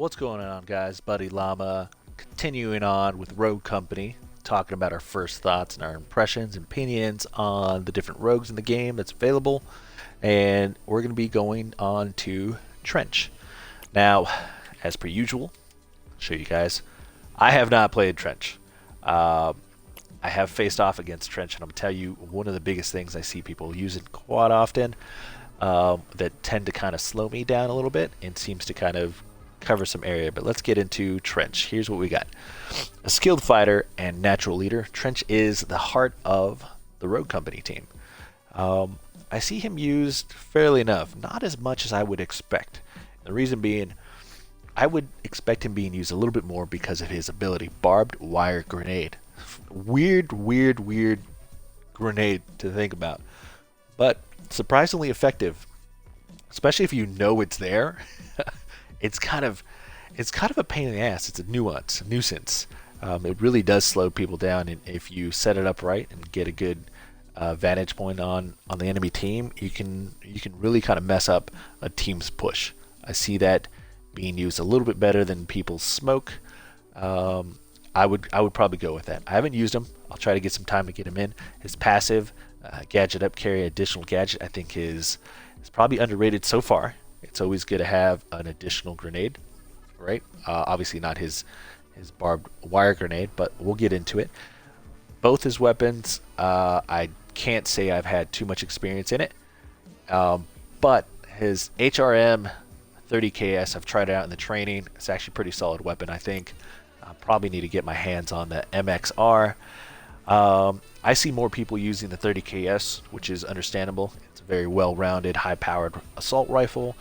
What's going on, guys? Buddy Llama continuing on with Rogue Company, talking about our first thoughts and our impressions and opinions on the different rogues in the game that's available. And we're going to be going on to Trench. Now, as per usual, I'll show you guys. I have not played Trench. Uh, I have faced off against Trench, and I'm going to tell you one of the biggest things I see people using quite often that tend to kind of slow me down a little bit and seems to kind of cover some area. But let's get into Trench. Here's what we got. A skilled fighter and natural leader, Trench is the heart of the Rogue Company team. I see him used fairly enough, not as much as I would expect. The reason being, I would expect him being used a little bit more because of his ability, Barbed Wire Grenade. Weird grenade to think about, but surprisingly effective, especially if you know it's there. it's kind of a pain in the ass. It's a nuisance. It really does slow people down, and if you set it up right and get a good vantage point on the enemy team, you can really kind of mess up a team's push. I see that being used a little bit better than people's smoke. I would probably go with that. I haven't used him. I'll try to get some time to get him in. His passive, Gadget Up, carry additional gadget, I think is probably underrated so far. It's always good to have an additional grenade, right? Obviously not his barbed wire grenade, but we'll get into it. Both his weapons, I can't say I've had too much experience in it, but his HRM 30KS, I've tried it out in the training. It's actually a pretty solid weapon, I think. I probably need to get my hands on the MXR. I see more people using the 30KS, which is understandable. It's a very well-rounded, high-powered assault rifle.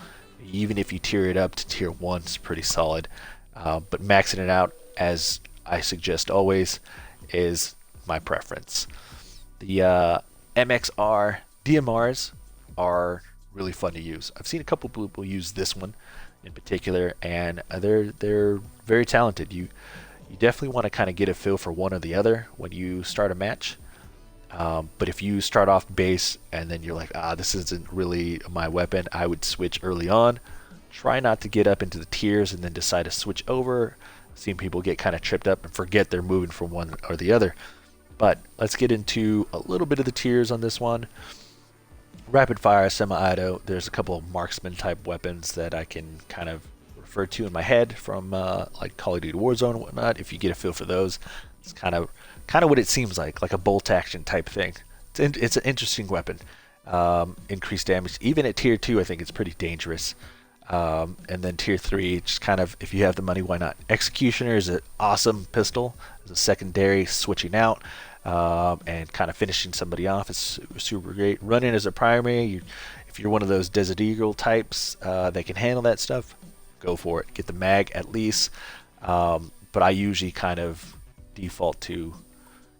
Even if you tier it up to tier 1, it's pretty solid. But maxing it out, as I suggest always, is my preference. The MXR DMRs are really fun to use. I've seen a couple people use this one in particular, and they're very talented. You definitely want to kind of get a feel for one or the other when you start a match. But if you start off base and then you're like, this isn't really my weapon, I would switch early on. Try not to get up into the tiers and then decide to switch over. I've seen people get kind of tripped up and forget they're moving from one or the other. But let's get into a little bit of the tiers on this one. Rapid fire, semi-auto. There's a couple of marksman type weapons that I can kind of refer to in my head from like Call of Duty Warzone and whatnot. If you get a feel for those, it's kind of what it seems like a bolt action type thing. It's an interesting weapon. Increased damage, even at tier 2, I think it's pretty dangerous. And then tier 3, just kind of, if you have the money, why not? Executioner is an awesome pistol as a secondary, switching out and kind of finishing somebody off is super great. Running as a primary, if you're one of those Desert Eagle types that can handle that stuff, go for it. Get the mag at least. But I usually kind of default to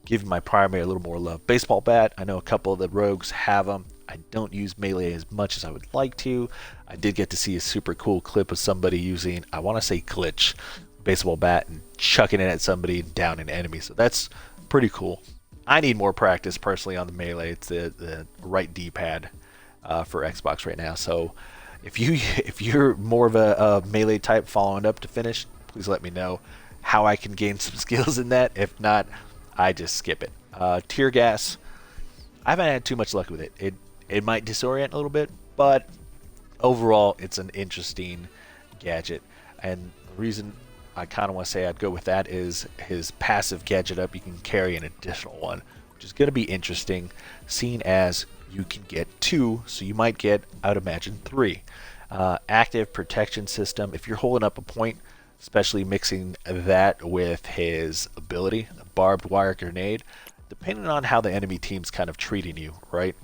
giving my primary a little more love. Baseball bat, I know a couple of the rogues have them. I don't use melee as much as I would like to. I did get to see a super cool clip of somebody using, I want to say glitch, baseball bat and chucking it at somebody and down an enemy. So that's pretty cool. I need more practice personally on the melee. It's the right D-pad for Xbox right now. So if you're more of a melee type following up to finish, please let me know how I can gain some skills in that. If not, I just skip it. Tear gas, I haven't had too much luck with it. It might disorient a little bit, but overall it's an interesting gadget. And the reason I kind of want to say I'd go with that is his passive Gadget Up. You can carry an additional one, which is going to be interesting, seeing as you can get 2, so you might get, I'd imagine, 3. Active protection system, if you're holding up a point, especially mixing that with his ability, a barbed wire grenade, depending on how the enemy team's kind of treating you, right?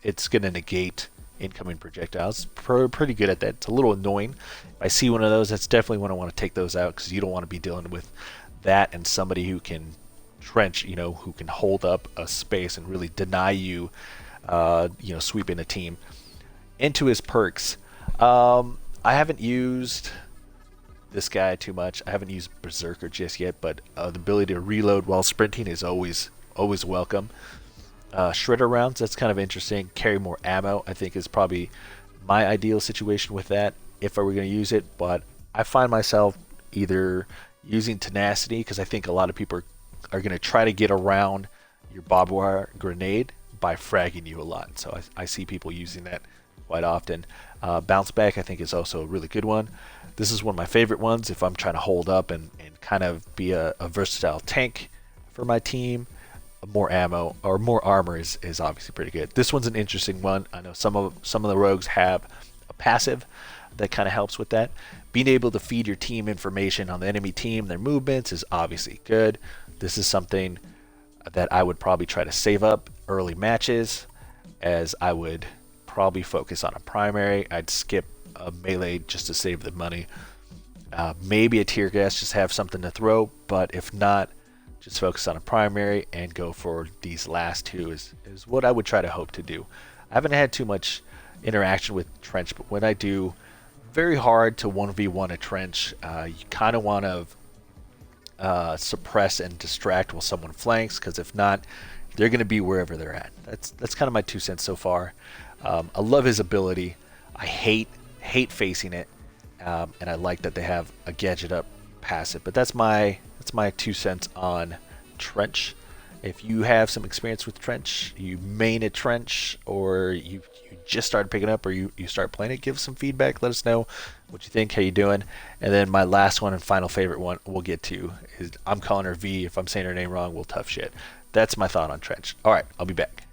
It's going to negate incoming projectiles. Pretty good at that. It's a little annoying. If I see one of those, that's definitely when I want to take those out, because you don't want to be dealing with that and somebody who can trench, who can hold up a space and really deny you, sweeping a team. Into his perks, I haven't used this guy too much. I haven't used Berserker just yet, but the ability to reload while sprinting is always welcome. Shredder rounds, that's kind of interesting. Carry more ammo, I think, is probably my ideal situation with that if I were going to use it, but I find myself either using tenacity because I think a lot of people are going to try to get around your barbed wire grenade by fragging you a lot. So I see people using that quite often. Bounce back I think is also a really good one. This is one of my favorite ones if I'm trying to hold up and kind of be a versatile tank for my team. More ammo or more armor is obviously pretty good. This one's an interesting one. I know some of the rogues have a passive that kind of helps with that. Being able to feed your team information on the enemy team, their movements is obviously good. This is something that I would probably try to save up early matches, as I would probably focus on a primary. I'd skip a melee just to save the money. Maybe a tear gas, just have something to throw, but if not, just focus on a primary and go for these last two is what I would try to hope to do. I haven't had too much interaction with trench, but when I do, very hard to 1v1 a trench. You kind of want to suppress and distract while someone flanks, because if not, they're going to be wherever they're at. That's kind of my 2 cents so far. I love his ability. I hate facing it, and I like that they have a Gadget Up passive. But that's my 2 cents on trench. If you have some experience with trench, you main a trench, or you just started picking up, or you start playing it, give us some feedback. Let us know what you think, how you doing. And then my last one and final favorite one we'll get to is, I'm calling her V. If I'm saying her name wrong, we'll tough shit. That's my thought on trench. All right, I'll be back.